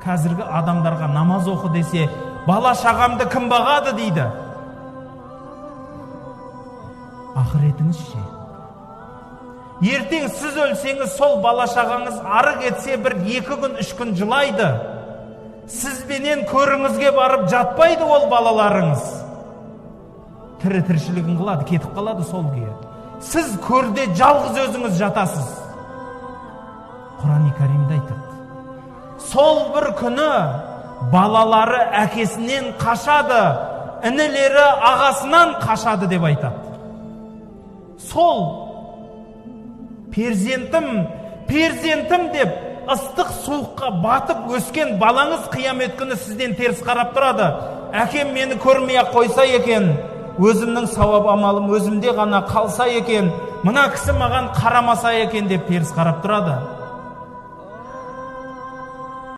қазіргі адамдарға намаз оқы десе, бала шағамды кім бағады дейді. Ақыретіңіз ше? Ертең сіз өлсеңіз, сол бала шағаңыз ары кетсе бір 2 күн 3 күн жылайды. Сізбенен көріңізге барып жатпайды ол балаларыңыз. Тіршілігін қылады, кетіп қалады сол күйі. Сіз көрде жалғыз өзіңіз жатасыз. Құран-ы Кәримде айтады. Сол бір күні балалары әкесінен қашады, інілері ағасынан қашады деп айтады. Сол перзентім деп ыстық суыққа батып өскен балаңыз қиямет күні сізден теріс қарап тұрады. Әкем мені көрмей ақ қойса екен, өзімнің сауап амалым өзімде ғана қалса екен, мына кісі маған қарамаса екен деп теріс қарап тұрады.